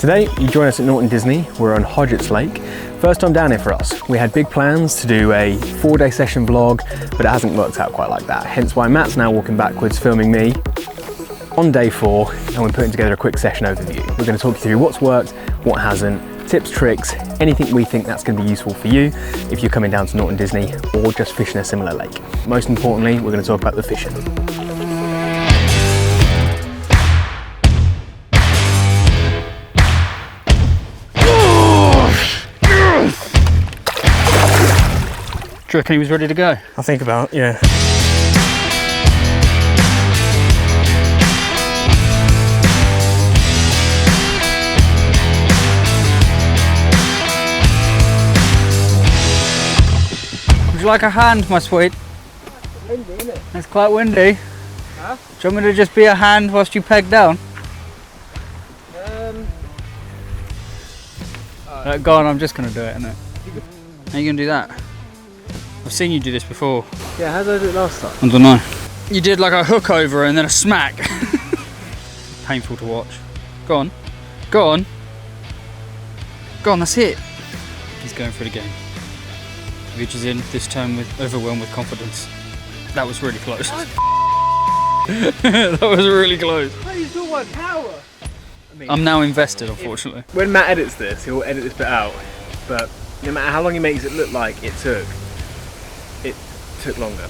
Today, you join us at Norton Disney. We're on Hodgetts Lake. First time down here for us. We had big plans to do a 4-day session vlog, but it hasn't worked out quite like that. Hence why Matt's now walking backwards, filming me on day 4, and we're putting together a quick session overview. We're going to talk you through what's worked, what hasn't, tips, tricks, anything we think that's going to be useful for you if you're coming down to Norton Disney or just fishing a similar lake. Most importantly, we're going to talk about the fishing. Do you reckon he was ready to go? I think about, yeah. Would you like a hand, my sweet? It's windy, isn't it? It's quite windy. Huh? Do you want me to just be a hand whilst you peg down? Go on, I'm just going to do it, innit? How are you going to do that? I've seen you do this before. Yeah, how did I do it last time? I don't know. You did like a hook over and then a smack. Painful to watch. Go on. Go on. Go on, that's it. He's going for the game. Reaches in, this time overwhelmed with confidence. That was really close. That was really close. How do you do one power? I'm now invested, unfortunately. When Matt edits this, he'll edit this bit out, but no matter how long he makes it look like it took longer.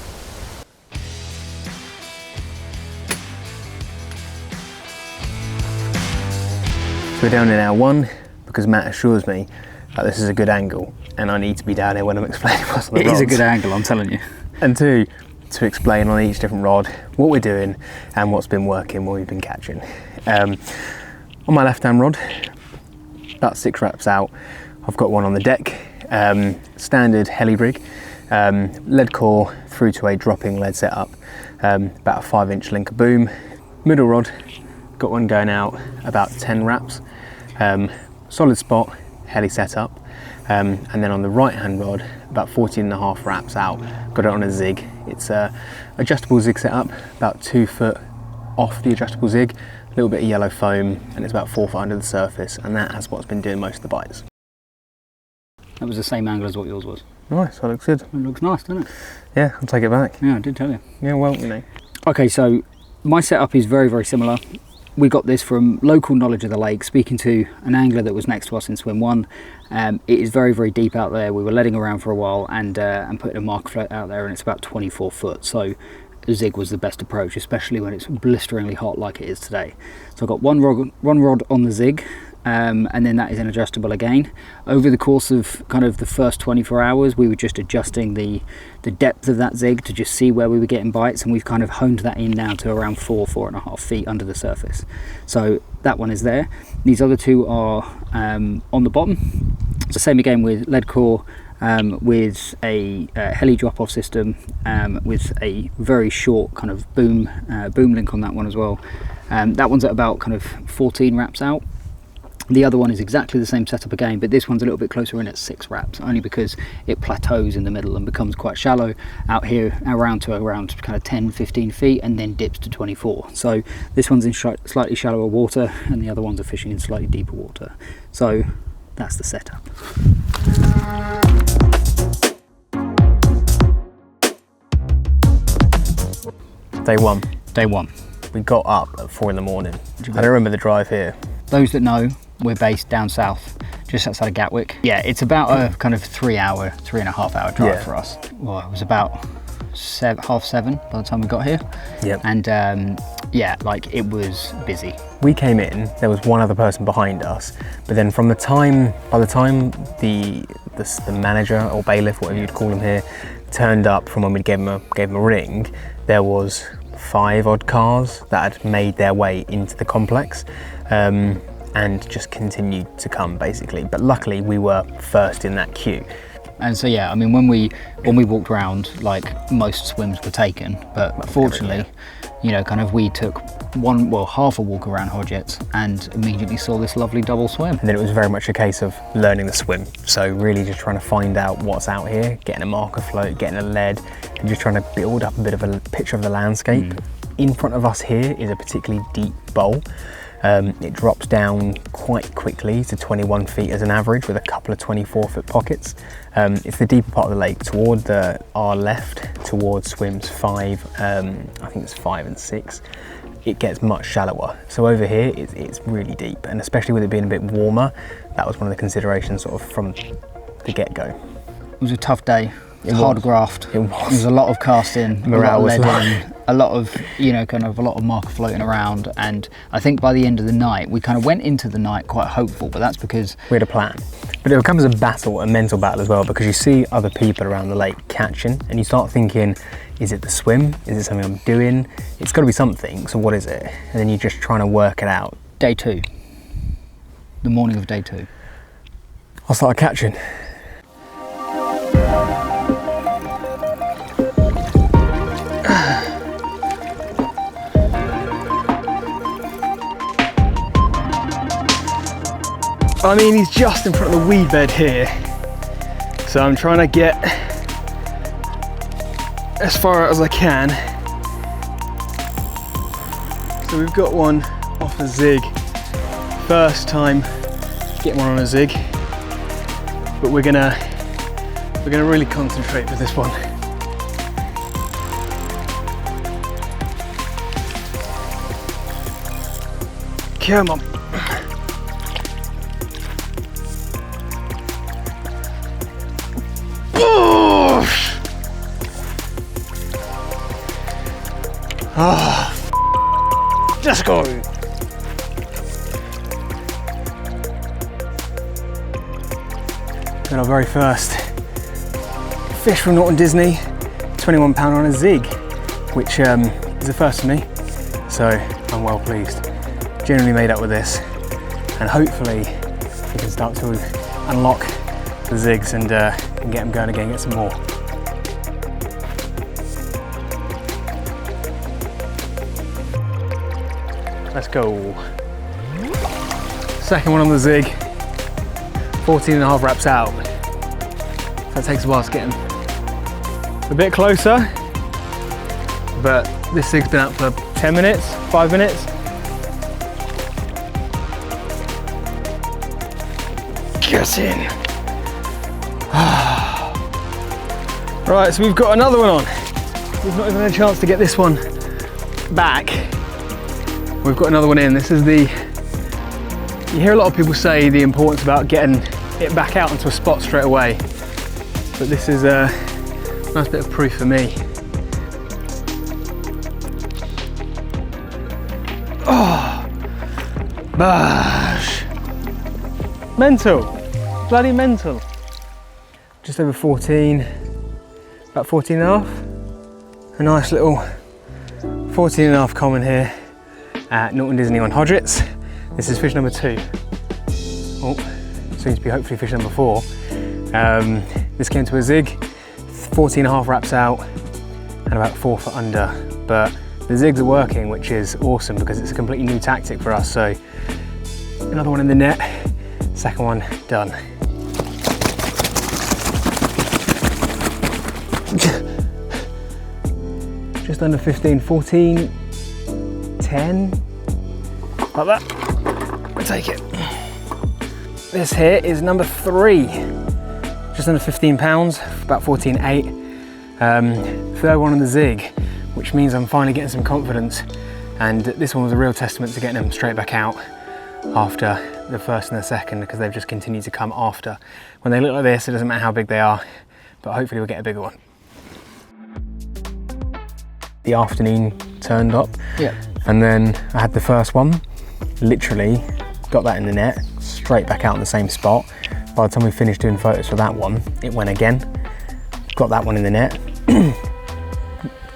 So we're down in hour 1 because Matt assures me that this is a good angle and I need to be down here when I'm explaining what's on the rods. It is a good angle, I'm telling you. And 2, to explain on each different rod what we're doing and what's been working, what we've been catching. On my left hand rod, about 6 wraps out, I've got one on the deck, standard heli rig, lead core through to a dropping lead setup, about a 5-inch linker boom. Middle rod, got one going out about 10 wraps, solid spot, heli setup, and then on the right hand rod, about 14.5 wraps out, got it on a zig. It's a adjustable zig setup, about 2 foot off the adjustable zig, a little bit of yellow foam, and it's about 4 foot under the surface, and that's what's been doing most of the bites. That was the same angle as what yours was. Nice, that looks good. It looks nice, doesn't it? Yeah, I'll take it back. Yeah, I did tell you. Yeah, well, you know. Okay, so my setup is very, very similar. We got this from local knowledge of the lake, speaking to an angler that was next to us in swim 1. It is very, very deep out there. We were letting around for a while and putting a mark float out there, and it's about 24 foot. So a zig was the best approach, especially when it's blisteringly hot like it is today. So I've got one rod on the zig, and then that is an adjustable again. Over the course of kind of the first 24 hours, we were just adjusting the depth of that zig to just see where we were getting bites, and we've kind of honed that in now to around 4.5 feet under the surface. So that one is there. These other 2 are on the bottom. So same again with lead core, with a heli drop-off system, with a very short kind of boom link on that one as well. That one's at about kind of 14 wraps out. The other one is exactly the same setup again, but this one's a little bit closer in at 6 wraps, only because it plateaus in the middle and becomes quite shallow out here, around kind of 10-15 feet, and then dips to 24. So this one's in slightly shallower water, and the other ones are fishing in slightly deeper water. So that's the setup. Day 1. Day 1. We got up at 4 in the morning. I don't remember the drive here. Those that know, we're based down south, just outside of Gatwick. Yeah, it's about a kind of 3.5 hour drive for us. Well, it was about 7:30 by the time we got here. Yep. And yeah, like it was busy. We came in, there was one other person behind us, but then by the time the manager or bailiff, whatever you'd call him here, turned up from when we gave him a ring, there was 5 odd cars that had made their way into the complex, and just continued to come basically. But luckily we were first in that queue. And so yeah, I mean when we walked around, like most swims were taken, but fortunately, you know, kind of we took half a walk around Hodgetts and immediately saw this lovely double swim. And then it was very much a case of learning the swim. So really just trying to find out what's out here, getting a marker float, getting a lead, and just trying to build up a bit of a picture of the landscape. In front of us here is a particularly deep bowl. It drops down quite quickly to 21 feet as an average, with a couple of 24-foot pockets. It's the deeper part of the lake. Toward our left, towards swims 5, I think it's 5 and 6, it gets much shallower. So over here, it's really deep, and especially with it being a bit warmer, that was one of the considerations sort of from the get-go. It was a tough day. It was hard graft. It was. There was a lot of casting, Morale was low. a lot of, kind of a lot of marker floating around. And I think by the end of the night, we kind of went into the night quite hopeful, but that's because we had a plan. But it becomes a battle, a mental battle as well, because you see other people around the lake catching, and you start thinking, is it the swim? Is it something I'm doing? It's got to be something, so what is it? And then you're just trying to work it out. Day 2, the morning of day 2. I started catching. I mean, he's just in front of the weed bed here, so I'm trying to get as far out as I can. So we've got one off a zig. First time getting one on a zig, but we're gonna really concentrate with this one. Come on. Let's go. Got our very first fish from Norton Disney, 21 pounder on a zig, which is a first for me, so I'm well pleased. Generally made up with this, and hopefully we can start to unlock the zigs and get them going again, get some more. Let's go. Second one on the zig, 14.5 wraps out. That takes a while to get them a bit closer, but this zig's been out for 10 minutes, 5 minutes. Get in. Right, so we've got another one on. We've not even had a chance to get this one back. We've got another one in. This is you hear a lot of people say the importance about getting it back out onto a spot straight away, but this is a nice bit of proof for me. Oh, bash. Mental, bloody mental. Just over 14, about 14 and a half. A nice little 14 and a half common here at Norton Disney on Hodgetts. This is fish number 2. Oh, soon to be hopefully fish number 4. This came to a zig, 14 and a half wraps out, and about 4 foot under. But the zigs are working, which is awesome because it's a completely new tactic for us. So another one in the net, second one done. Just under 15, 14, 10, like that. We'll take it. This here is number 3, just under 15 pounds, about 14.8. Third one on the zig, which means I'm finally getting some confidence. And this one was a real testament to getting them straight back out after the first and the second, because they've just continued to come after. When they look like this, it doesn't matter how big they are, but hopefully we'll get a bigger one. The afternoon turned up, yeah, and then I had the first one, literally got that in the net, straight back out in the same spot. By the time we finished doing photos for that one, it went again, got that one in the net,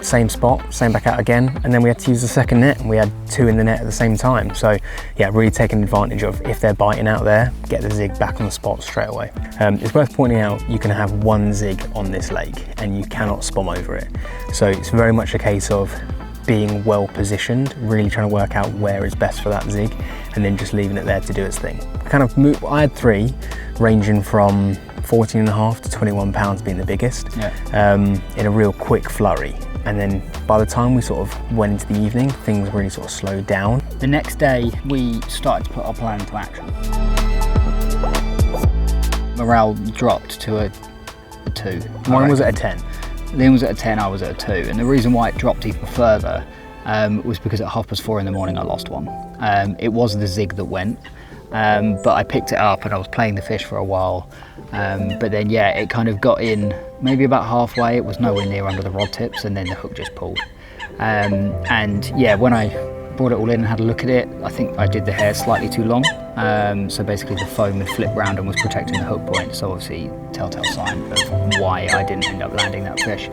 same spot, same back out again, and then we had to use the second net, and we had 2 in the net at the same time. So yeah, really taking advantage of, if they're biting out there, get the zig back on the spot straight away. It's worth pointing out, you can have 1 zig on this lake and you cannot spom over it. So it's very much a case of being well positioned, really trying to work out where is best for that zig, and then just leaving it there to do its thing. I had 3, ranging from 14.5 to 21 pounds being the biggest, in a real quick flurry. And then by the time we sort of went into the evening, things really sort of slowed down. The next day, we started to put our plan into action. Morale dropped to a 2. Mine was at a 10. Liam was at a 10, I was at a 2. And the reason why it dropped even further was because at 4:30 in the morning I lost one. It was the zig that went, but I picked it up and I was playing the fish for a while. But then, yeah, it kind of got in maybe about halfway. It was nowhere near under the rod tips, and then the hook just pulled. And yeah, when I brought it all in and had a look at it, I think I did the hair slightly too long. So basically the foam had flipped round and was protecting the hook point. So obviously telltale sign of why I didn't end up landing that fish.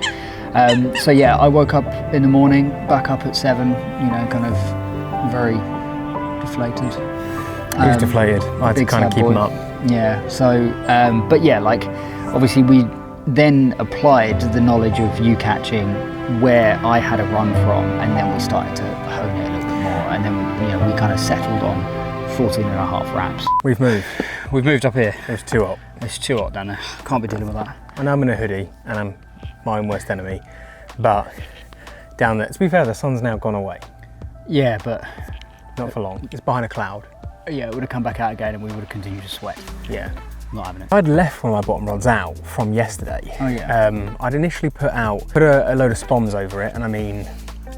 So yeah, I woke up in the morning, back up at 7, you know, kind of very deflated. He was deflated. I had to kind of keep him up. Yeah, so, but yeah, like, obviously we then applied the knowledge of you catching where I had a run from, and then we started to hone it a little bit more, and then, you know, we kind of settled on 14.5 wraps. We've moved up here. It's too hot. It's too hot down there. Can't be dealing with that. I know I'm in a hoodie, and I'm my own worst enemy, but down there, to be fair, the sun's now gone away. Yeah, but not for long. It's behind a cloud. Yeah, it would have come back out again and we would have continued to sweat. Yeah. Not having it. I'd left one of my bottom rods out from yesterday. Oh yeah. I'd initially put a load of spoms over it, and I mean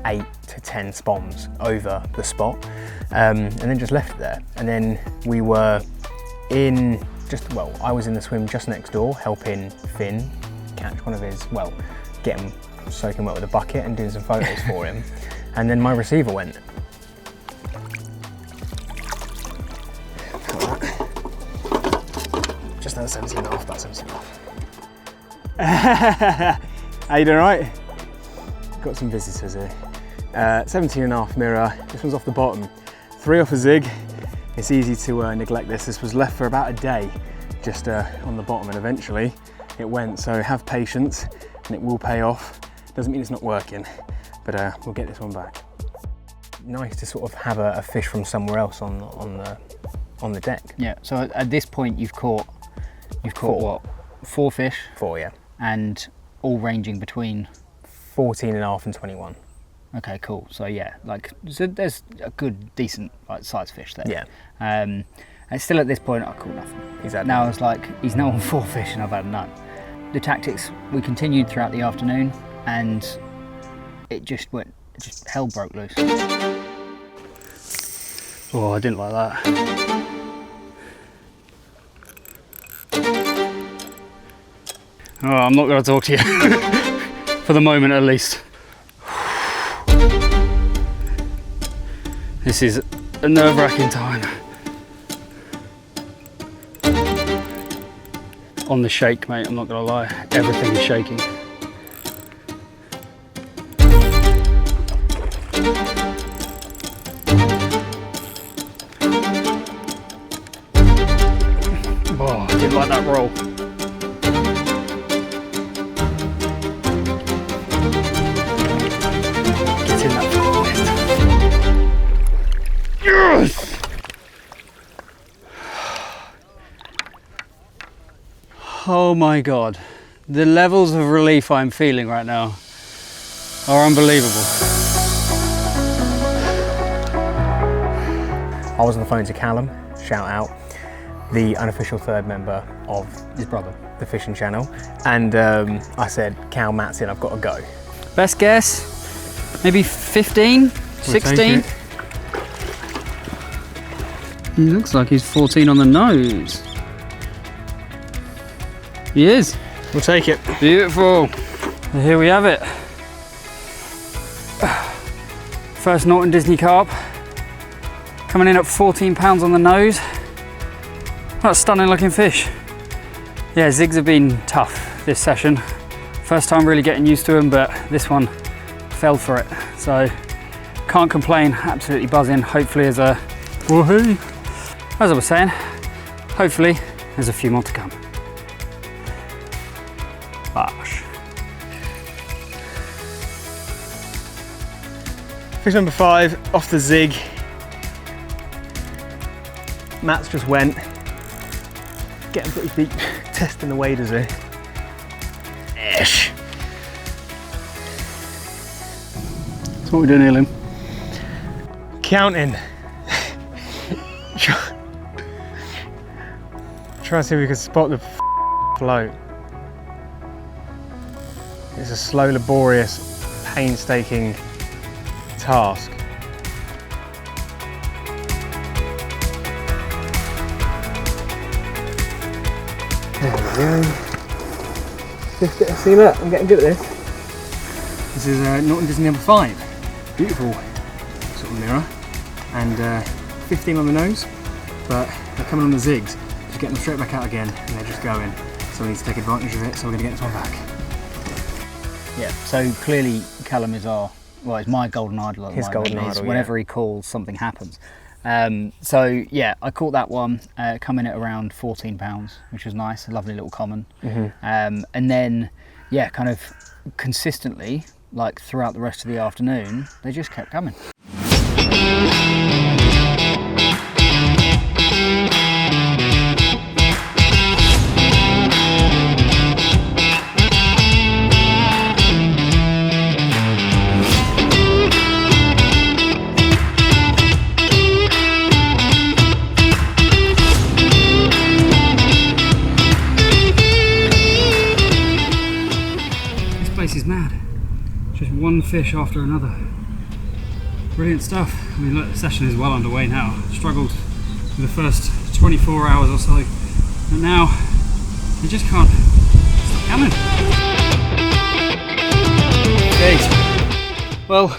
8 to 10 spoms over the spot, and then just left it there. And then we were I was in the swim just next door helping Finn catch one of his, get him soaking wet with a bucket and doing some photos for him. And then my receiver went. Just another 17.5, about 17.5. How you doing, right? Got some visitors here. 17.5 mirror, this one's off the bottom. 3 off a zig. It's easy to neglect this. This was left for about a day, just on the bottom, and eventually it went. So have patience, and it will pay off. Doesn't mean it's not working, but we'll get this one back. Nice to sort of have a fish from somewhere else on the deck. Yeah. So at this point, you've caught 4. What? 4 fish. 4, yeah. And all ranging between 14.5 and 21. Okay, cool. So yeah, like, so there's a good, decent, like, size fish there. Yeah. And still at this point, I caught nothing. Exactly. Now it's like, he's now on 4 fish and I've had none. The tactics, we continued throughout the afternoon, and it just hell broke loose. Oh, I didn't like that. Oh, I'm not going to talk to you. For the moment, at least. This is a nerve-wracking time. On the shake, mate, I'm not going to lie. Everything is shaking. Oh, I didn't like that roll. Get in that wind. Yes! Oh my God. The levels of relief I'm feeling right now are unbelievable. I was on the phone to Callum, shout out, the unofficial 3rd member of His brother. the fishing channel, and I said, Cal, Matt's in, I've got to go. Best guess, maybe 15, 16? He looks like he's 14 on the nose. He is. We'll take it. Beautiful. And here we have it. First Norton Disney carp. Coming in at 14 pounds on the nose. That's a stunning looking fish. Yeah, zigs have been tough this session. First time really getting used to them, but this one fell for it. So can't complain, absolutely buzzing. Hopefully as I was saying, hopefully there's a few more to come. Bash. Fish number 5, off the zig. Matt's just went. Getting pretty deep, testing the waders here. Ish. That's what we're doing here, Liam. Counting Try and see if we can spot the float. It's a slow, laborious, painstaking task. There we go. See that? I'm getting good at this. This is Norton Disney number 5. Beautiful sort of mirror, and 15 on the nose, but they're coming on the zigs. Just getting them straight back out again, and they're just going. So we need to take advantage of it, so we're going to get this one back. Yeah, so clearly Callum is it's my golden idol at the His moment. golden idol, whenever he calls, something happens. So yeah, I caught that one coming at around £14, which was nice, a lovely little common. And then, yeah, kind of consistently, like throughout the rest of the afternoon, they just kept coming. Is mad. Just one fish after another. Brilliant stuff. I mean, look, the session is well underway now. Struggled for the first 24 hours or so, but now you just can't stop coming. Okay. Well,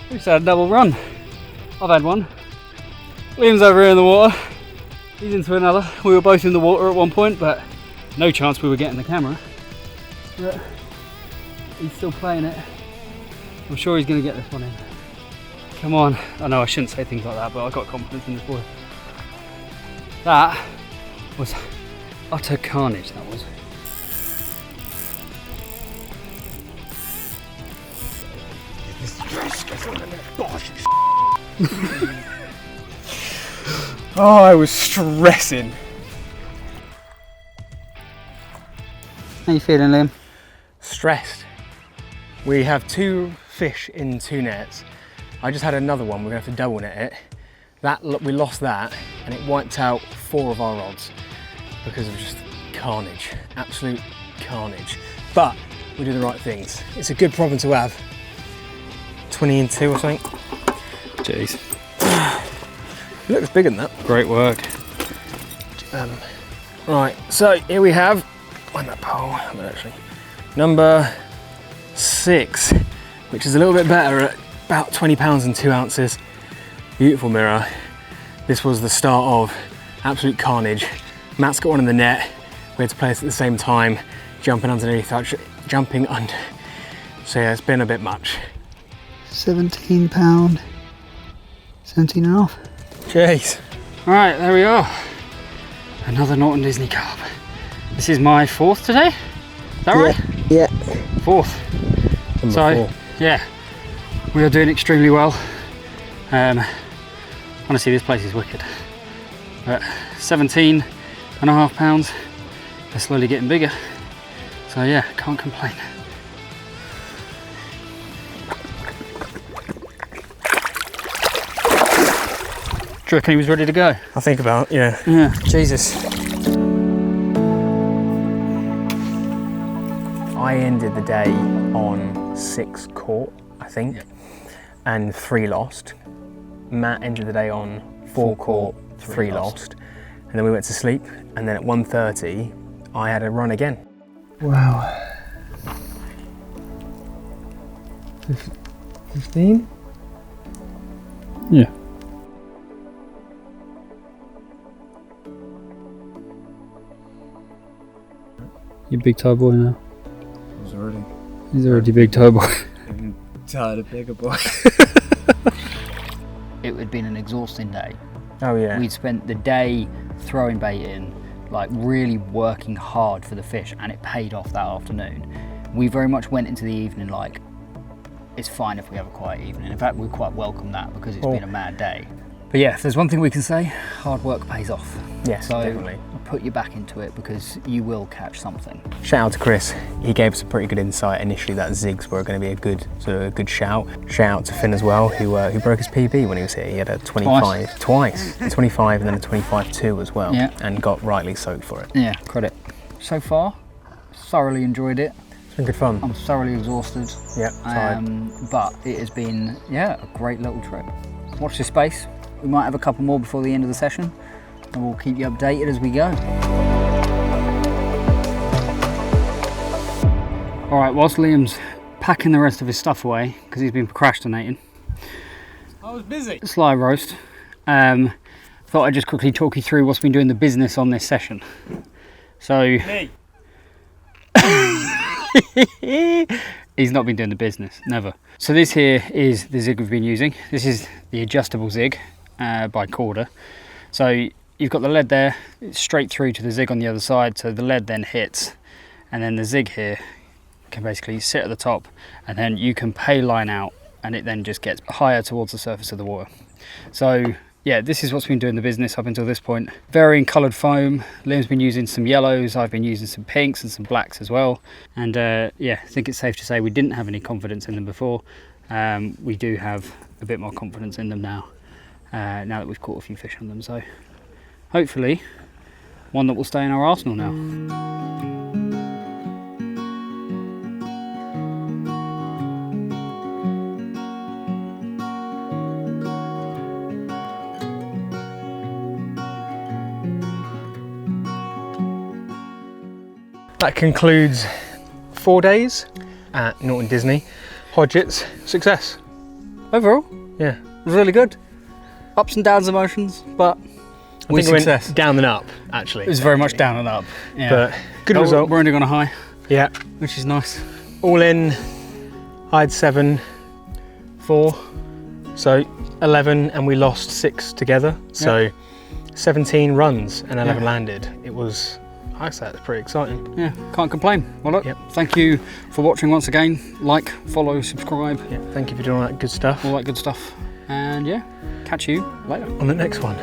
we just had a double run. I've had one. Liam's over here in the water. He's into another. We were both in the water at one point, but no chance we were getting the camera. But he's still playing it. I'm sure he's going to get this one in. Come on. I know I shouldn't say things like that, but I've got confidence in this boy. That was utter carnage, that was. Oh, I was stressing. How you feeling, Liam? Stressed. We have 2 fish in 2 nets. I just had another one, we're gonna have to double net it. We lost that, and it wiped out 4 of our rods because of just carnage, absolute carnage. But we do the right things. It's a good problem to have. 20 and 2 or something. Jeez. It looks bigger than that. Great work. Right, so here we have, find that pole, actually. Number 6, which is a little bit better at about 20 pounds and 2 ounces. Beautiful mirror. This was the start of absolute carnage. Matt's got one in the net. We had to play this at the same time, jumping underneath, jumping under. So yeah, it's been a bit much. £17, 17 and a half. Jeez. All right, there we are. Another Norton Disney carp. This is my 4th today. Is that right? Yeah. 4th. Number So, 4. yeah, we are doing extremely well. Honestly, this place is wicked. But 17 and a half pounds. They're slowly getting bigger. So yeah, can't complain. Do you reckon he was ready to go? I think about, yeah. Yeah. Jesus. I ended the day on 6 caught, I think, and 3 lost. Matt ended the day on 4 caught, 3 lost. And then we went to sleep, and then at 1:30, I had a run again. Wow. 15? Yeah. You're a big toe boy now. He's already big toe boy. I'm tired of bigger boy. It had been an exhausting day. Oh yeah. We'd spent the day throwing bait in, like really working hard for the fish, and it paid off that afternoon. We very much went into the evening like, it's fine if we have a quiet evening. In fact, we quite welcome that because it's been a mad day. But yeah, if there's one thing we can say, hard work pays off. Yes, So definitely. put your back into it because you will catch something. Shout out to Chris. He gave us a pretty good insight initially that zigs were going to be a good shout. Shout out to Finn as well, who broke his PB when he was here. He had a 25 twice, a 25 and then a 25-2 as well, Yeah. and got rightly soaked for it. Yeah, credit. So far, thoroughly enjoyed it. It's been good fun. I'm thoroughly exhausted. Yeah, tired. But it has been, yeah, a great little trip. Watch this space. We might have a couple more before the end of the session, and we'll keep you updated as we go. All right, whilst Liam's packing the rest of his stuff away, because he's been procrastinating. I was busy. Sly roast. Thought I'd just quickly talk you through what's been doing the business on this session. So... Me. He's not been doing the business, never. So this here is the zig we've been using. This is the adjustable zig by Corda. So you've got the lead there, it's straight through to the zig on the other side, so the lead then hits, and then the zig here can basically sit at the top, and then you can pay line out, and it then just gets higher towards the surface of the water. So yeah, this is what's been doing the business up until this point. Varying coloured foam. Liam's been using some yellows, I've been using some pinks and some blacks as well. And yeah, I think it's safe to say we didn't have any confidence in them before. We do have a bit more confidence in them now, now that we've caught a few fish on them. So hopefully one that will stay in our arsenal now. That concludes 4 days at Norton Disney. Hodgett's success. Overall, Yeah. it was really good. Ups and downs emotions, but I think it went down and up, actually. It was very much down and up. Yeah. But good Oh, result. We're ending on a high, Yeah. which is nice. All in, I had 7, 4, so 11, and we lost 6 together. So 17 runs and 11 landed. It was, I say it's pretty exciting. Yeah, can't complain. Well, look, thank you for watching once again. Like, follow, subscribe, Yeah, thank you for doing all that good stuff. all that good stuff. And yeah, catch you later. On the next one.